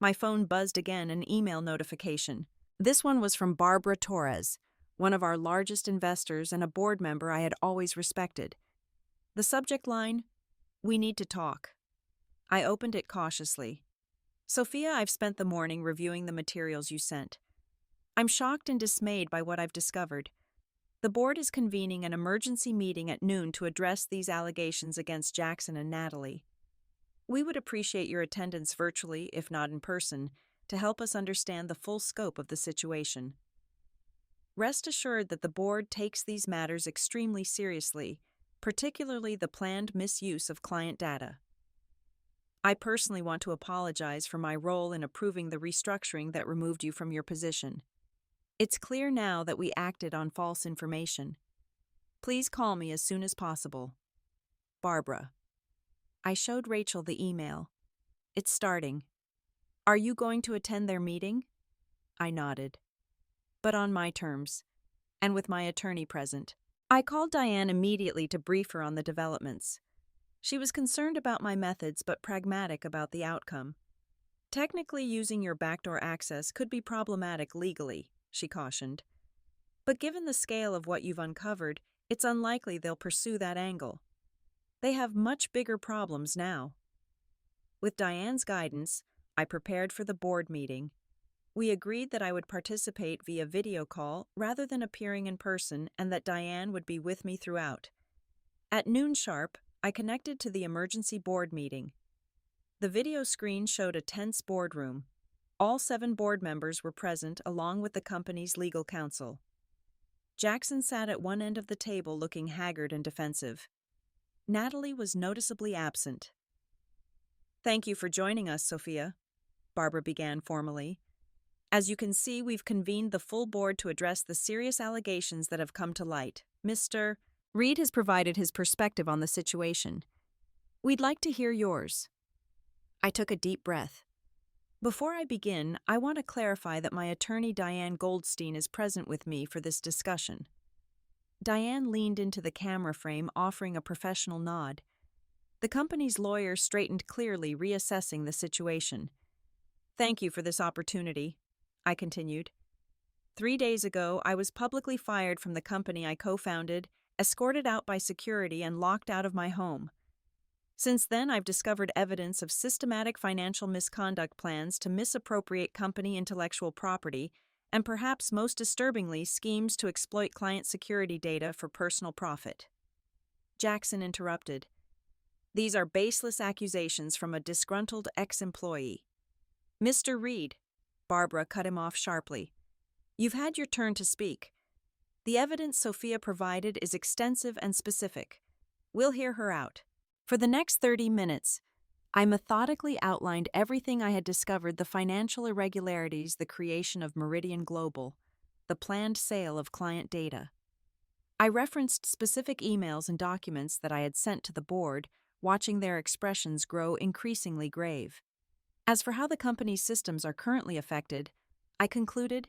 My phone buzzed again, an email notification. This one was from Barbara Torres, one of our largest investors and a board member I had always respected. The subject line, "We need to talk." I opened it cautiously. "Sophia, I've spent the morning reviewing the materials you sent. I'm shocked and dismayed by what I've discovered. The board is convening an emergency meeting at noon to address these allegations against Jackson and Natalie. We would appreciate your attendance virtually, if not in person, to help us understand the full scope of the situation. Rest assured that the board takes these matters extremely seriously, particularly the planned misuse of client data. I personally want to apologize for my role in approving the restructuring that removed you from your position. It's clear now that we acted on false information. Please call me as soon as possible. Barbara." I showed Rachel the email. "It's starting. Are you going to attend their meeting?" I nodded. "But on my terms, and with my attorney present." I called Diane immediately to brief her on the developments. She was concerned about my methods but pragmatic about the outcome. Technically, using your backdoor access could be problematic legally, she cautioned. But given the scale of what you've uncovered, it's unlikely they'll pursue that angle. They have much bigger problems now. With Diane's guidance, I prepared for the board meeting. We agreed that I would participate via video call rather than appearing in person and that Diane would be with me throughout. At noon sharp, I connected to the emergency board meeting. The video screen showed a tense boardroom. All 7 board members were present along with the company's legal counsel. Jackson sat at one end of the table looking haggard and defensive. Natalie was noticeably absent. "Thank you for joining us, Sophia," Barbara began formally. "As you can see, we've convened the full board to address the serious allegations that have come to light. Mr. Reed has provided his perspective on the situation. We'd like to hear yours." I took a deep breath. Before I begin, I want to clarify that my attorney Diane Goldstein is present with me for this discussion. Diane leaned into the camera frame, offering a professional nod. The company's lawyer straightened clearly, reassessing the situation. "Thank you for this opportunity," I continued. 3 days ago, I was publicly fired from the company I co-founded, escorted out by security, and locked out of my home. Since then, I've discovered evidence of systematic financial misconduct plans to misappropriate company intellectual property, and perhaps most disturbingly, schemes to exploit client security data for personal profit. Jackson interrupted. "These are baseless accusations from a disgruntled ex-employee." "Mr. Reed," Barbara cut him off sharply, "you've had your turn to speak. The evidence Sophia provided is extensive and specific. We'll hear her out." For the next 30 minutes, I methodically outlined everything I had discovered: the financial irregularities, the creation of Meridian Global, the planned sale of client data. I referenced specific emails and documents that I had sent to the board, watching their expressions grow increasingly grave. As for how the company's systems are currently affected, I concluded,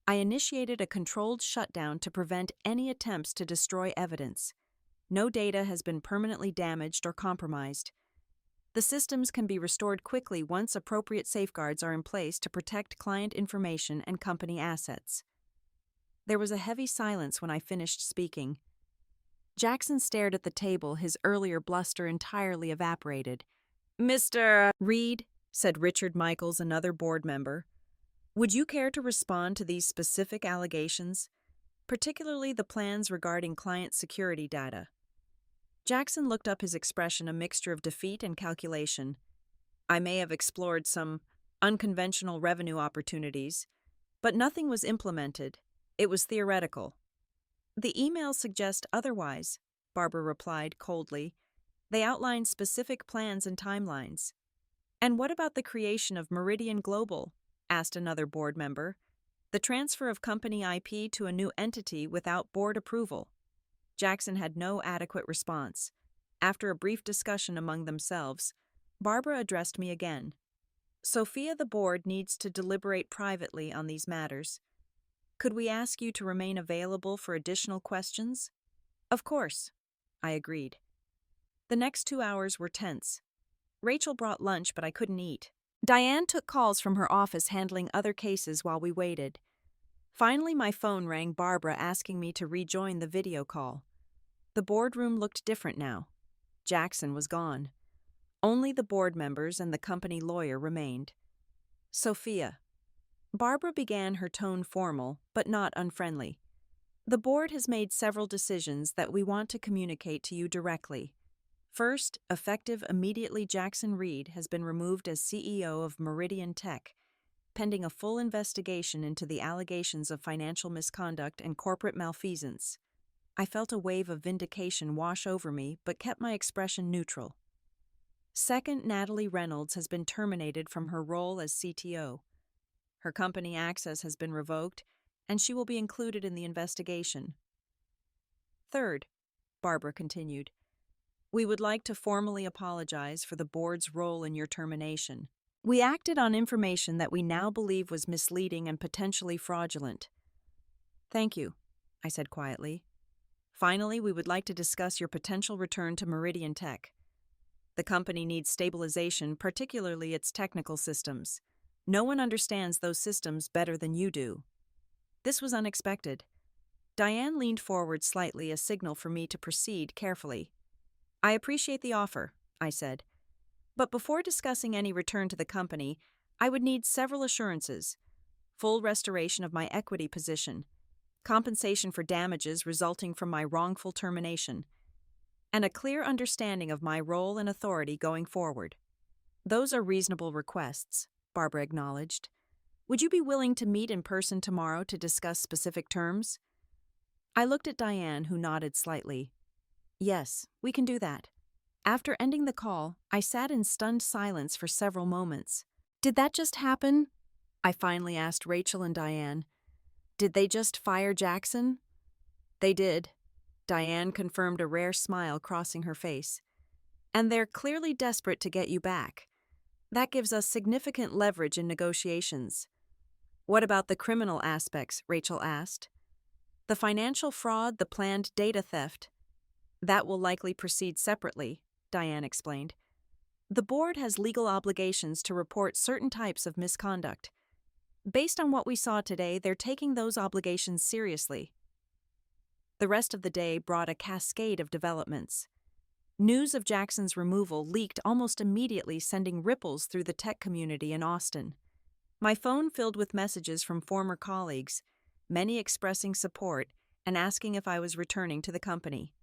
I initiated a controlled shutdown to prevent any attempts to destroy evidence. No data has been permanently damaged or compromised. The systems can be restored quickly once appropriate safeguards are in place to protect client information and company assets. There was a heavy silence when I finished speaking. Jackson stared at the table, his earlier bluster entirely evaporated. "Mr. Reed," said Richard Michaels, another board member, "would you care to respond to these specific allegations, particularly the plans regarding client security data?" Jackson looked up, his expression a mixture of defeat and calculation. "I may have explored some unconventional revenue opportunities, but nothing was implemented. It was theoretical." "The emails suggest otherwise," Barbara replied coldly. "They outline specific plans and timelines." "And what about the creation of Meridian Global?" asked another board member. "The transfer of company IP to a new entity without board approval." Jackson had no adequate response. After a brief discussion among themselves, Barbara addressed me again. "Sophia, the board needs to deliberate privately on these matters. Could we ask you to remain available for additional questions?" "Of course," I agreed. The next 2 hours were tense. Rachel brought lunch, but I couldn't eat. Diane took calls from her office handling other cases while we waited. Finally, my phone rang, Barbara asking me to rejoin the video call. The boardroom looked different now. Jackson was gone. Only the board members and the company lawyer remained. "Sophia." Barbara began, her tone formal, but not unfriendly. "The board has made several decisions that we want to communicate to you directly. First, effective immediately, Jackson Reed has been removed as CEO of Meridian Tech, pending a full investigation into the allegations of financial misconduct and corporate malfeasance." I felt a wave of vindication wash over me, but kept my expression neutral. Second, Natalie Reynolds has been terminated from her role as CTO. Her company access has been revoked, and she will be included in the investigation. Third, Barbara continued, we would like to formally apologize for the board's role in your termination. We acted on information that we now believe was misleading and potentially fraudulent. Thank you, I said quietly. Finally, we would like to discuss your potential return to Meridian Tech. The company needs stabilization, particularly its technical systems. No one understands those systems better than you do. This was unexpected. Diane leaned forward slightly, a signal for me to proceed carefully. I appreciate the offer, I said. But before discussing any return to the company, I would need several assurances. Full restoration of my equity position, compensation for damages resulting from my wrongful termination, and a clear understanding of my role and authority going forward. Those are reasonable requests, Barbara acknowledged. Would you be willing to meet in person tomorrow to discuss specific terms? I looked at Diane, who nodded slightly. Yes, we can do that. After ending the call, I sat in stunned silence for several moments. Did that just happen? I finally asked Rachel and Diane. Did they just fire Jackson? They did. Diane confirmed, a rare smile crossing her face. And they're clearly desperate to get you back. That gives us significant leverage in negotiations. What about the criminal aspects? Rachel asked. The financial fraud, the planned data theft. That will likely proceed separately, Diane explained. The board has legal obligations to report certain types of misconduct. Based on what we saw today, they're taking those obligations seriously. The rest of the day brought a cascade of developments. News of Jackson's removal leaked almost immediately, sending ripples through the tech community in Austin. My phone filled with messages from former colleagues, many expressing support and asking if I was returning to the company.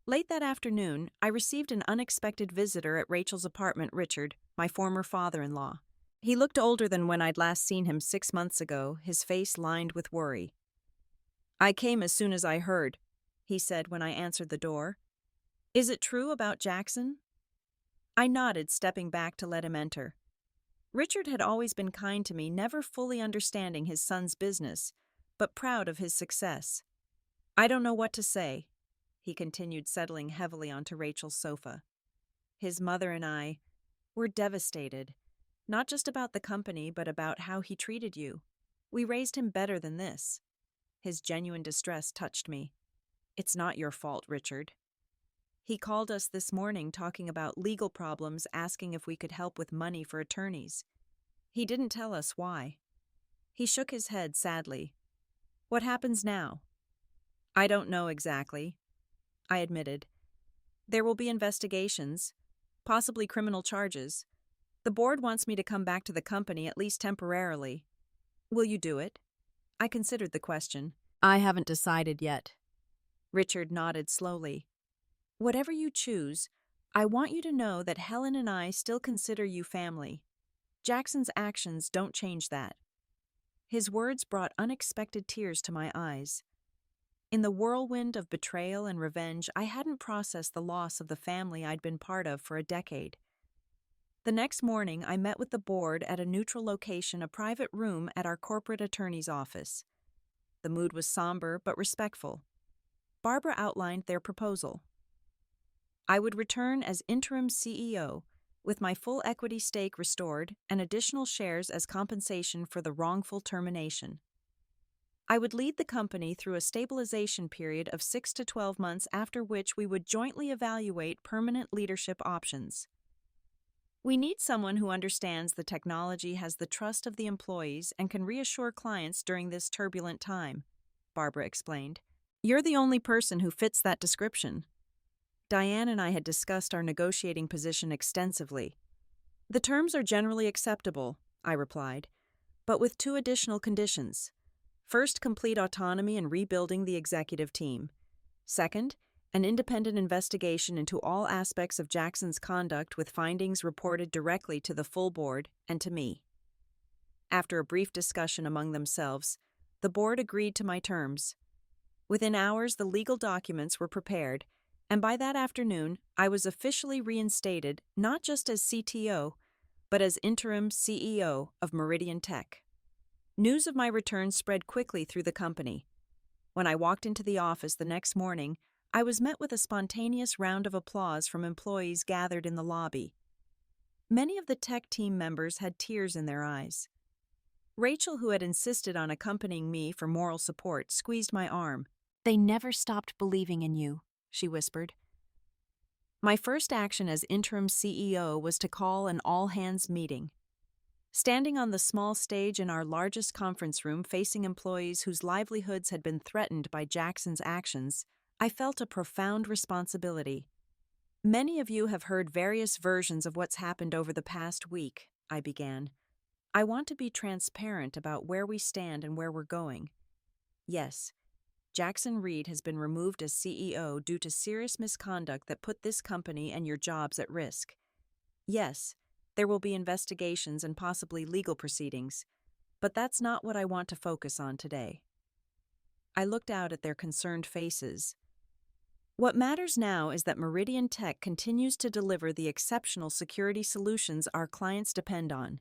Late that afternoon, I received an unexpected visitor at Rachel's apartment. Richard, my former father-in-law. He looked older than when I'd last seen him 6 months ago, his face lined with worry. I came as soon as I heard, he said when I answered the door. Is it true about Jackson? I nodded, stepping back to let him enter. Richard had always been kind to me, never fully understanding his son's business, but proud of his success. I don't know what to say, he continued, settling heavily onto Rachel's sofa. His mother and I were devastated, not just about the company, but about how he treated you. We raised him better than this. His genuine distress touched me. It's not your fault, Richard. He called us this morning talking about legal problems, asking if we could help with money for attorneys. He didn't tell us why. He shook his head sadly. What happens now? I don't know exactly, I admitted. There will be investigations, possibly criminal charges. The board wants me to come back to the company, at least temporarily. Will you do it? I considered the question. I haven't decided yet. Richard nodded slowly. Whatever you choose, I want you to know that Helen and I still consider you family. Jackson's actions don't change that. His words brought unexpected tears to my eyes. In the whirlwind of betrayal and revenge, I hadn't processed the loss of the family I'd been part of for a decade. The next morning, I met with the board at a neutral location, a private room at our corporate attorney's office. The mood was somber but respectful. Barbara outlined their proposal. I would return as interim CEO, with my full equity stake restored and additional shares as compensation for the wrongful termination. I would lead the company through a stabilization period of 6 to 12 months, after which we would jointly evaluate permanent leadership options. We need someone who understands the technology, has the trust of the employees, and can reassure clients during this turbulent time, Barbara explained. You're the only person who fits that description. Diane and I had discussed our negotiating position extensively. The terms are generally acceptable, I replied, but with 2 additional conditions. First, complete autonomy in rebuilding the executive team. Second, an independent investigation into all aspects of Jackson's conduct, with findings reported directly to the full board and to me. After a brief discussion among themselves, the board agreed to my terms. Within hours, the legal documents were prepared, and by that afternoon, I was officially reinstated, not just as CTO, but as interim CEO of Meridian Tech. News of my return spread quickly through the company. When I walked into the office the next morning, I was met with a spontaneous round of applause from employees gathered in the lobby. Many of the tech team members had tears in their eyes. Rachel, who had insisted on accompanying me for moral support, squeezed my arm. They never stopped believing in you, she whispered. My first action as interim CEO was to call an all-hands meeting. Standing on the small stage in our largest conference room facing employees whose livelihoods had been threatened by Jackson's actions, I felt a profound responsibility. Many of you have heard various versions of what's happened over the past week, I began. I want to be transparent about where we stand and where we're going. Yes, Jackson Reed has been removed as CEO due to serious misconduct that put this company and your jobs at risk. Yes, there will be investigations and possibly legal proceedings, but that's not what I want to focus on today. I looked out at their concerned faces. What matters now is that Meridian Tech continues to deliver the exceptional security solutions our clients depend on.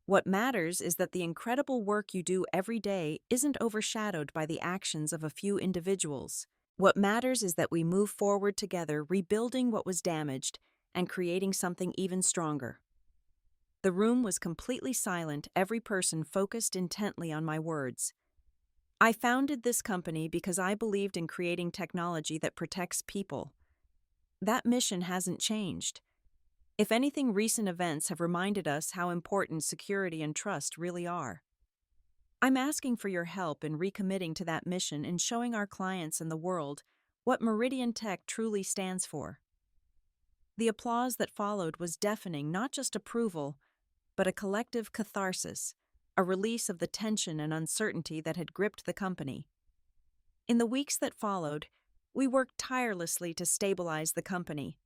What matters is that the incredible work you do every day isn't overshadowed by the actions of a few individuals. What matters is that we move forward together, rebuilding what was damaged and creating something even stronger. The room was completely silent, every person focused intently on my words. I founded this company because I believed in creating technology that protects people. That mission hasn't changed. If anything, recent events have reminded us how important security and trust really are. I'm asking for your help in recommitting to that mission and showing our clients and the world what Meridian Tech truly stands for. The applause that followed was deafening, not just approval, but a collective catharsis, a release of the tension and uncertainty that had gripped the company. In the weeks that followed, we worked tirelessly to stabilize the company.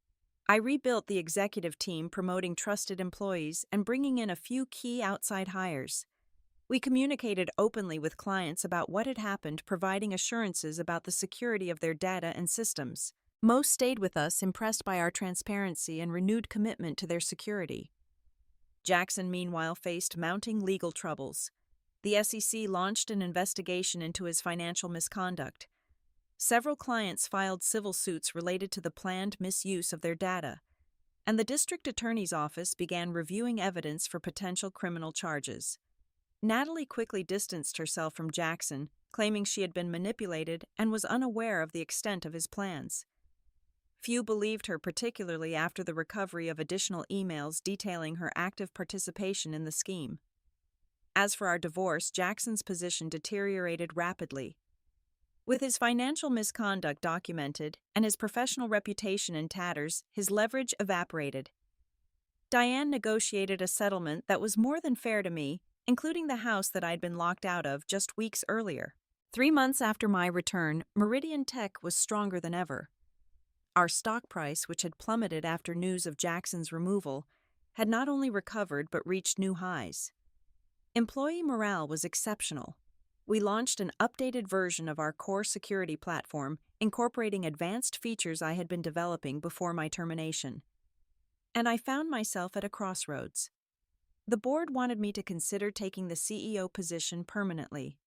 I rebuilt the executive team, promoting trusted employees and bringing in a few key outside hires. We communicated openly with clients about what had happened, providing assurances about the security of their data and systems. Most stayed with us, impressed by our transparency and renewed commitment to their security. Jackson, meanwhile, faced mounting legal troubles. The SEC launched an investigation into his financial misconduct. Several clients filed civil suits related to the planned misuse of their data, and the district attorney's office began reviewing evidence for potential criminal charges. Natalie quickly distanced herself from Jackson, claiming she had been manipulated and was unaware of the extent of his plans. Few believed her, particularly after the recovery of additional emails detailing her active participation in the scheme. As for our divorce, Jackson's position deteriorated rapidly. With his financial misconduct documented and his professional reputation in tatters, his leverage evaporated. Diane negotiated a settlement that was more than fair to me, including the house that I'd been locked out of just weeks earlier. 3 months after my return, Meridian Tech was stronger than ever. Our stock price, which had plummeted after news of Jackson's removal, had not only recovered but reached new highs. Employee morale was exceptional. We launched an updated version of our core security platform, incorporating advanced features I had been developing before my termination. And I found myself at a crossroads. The board wanted me to consider taking the CEO position permanently.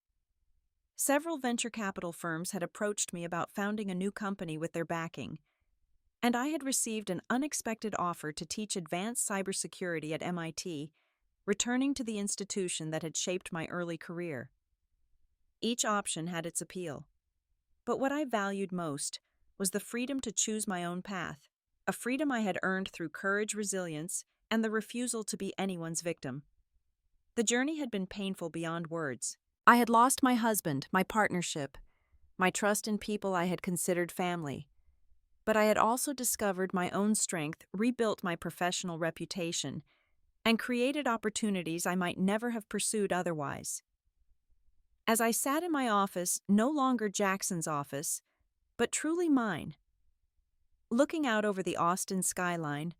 Several venture capital firms had approached me about founding a new company with their backing, and I had received an unexpected offer to teach advanced cybersecurity at MIT, returning to the institution that had shaped my early career. Each option had its appeal, but what I valued most was the freedom to choose my own path, a freedom I had earned through courage, resilience, and the refusal to be anyone's victim. The journey had been painful beyond words. I had lost my husband, my partnership, my trust in people I had considered family. But I had also discovered my own strength, rebuilt my professional reputation, and created opportunities I might never have pursued otherwise. As I sat in my office, no longer Jackson's office, but truly mine, looking out over the Austin skyline,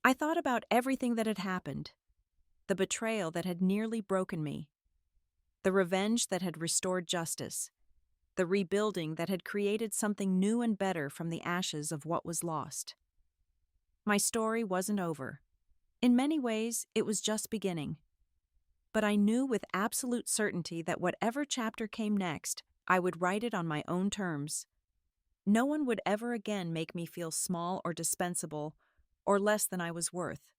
I thought about everything that had happened, the betrayal that had nearly broken me, the revenge that had restored justice, the rebuilding that had created something new and better from the ashes of what was lost. My story wasn't over. In many ways, it was just beginning. But I knew with absolute certainty that whatever chapter came next, I would write it on my own terms. No one would ever again make me feel small or dispensable, or less than I was worth.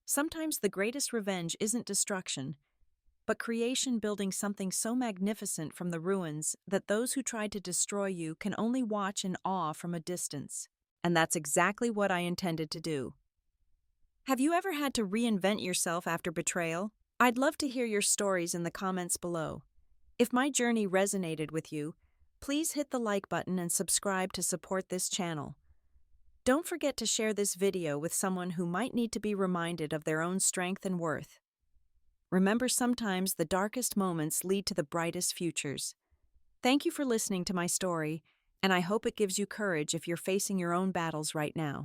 Sometimes the greatest revenge isn't destruction, but creation building something so magnificent from the ruins that those who tried to destroy you can only watch in awe from a distance. And that's exactly what I intended to do. Have you ever had to reinvent yourself after betrayal? I'd love to hear your stories in the comments below. If my journey resonated with you, please hit the like button and subscribe to support this channel. Don't forget to share this video with someone who might need to be reminded of their own strength and worth. Remember, sometimes the darkest moments lead to the brightest futures. Thank you for listening to my story, and I hope it gives you courage if you're facing your own battles right now.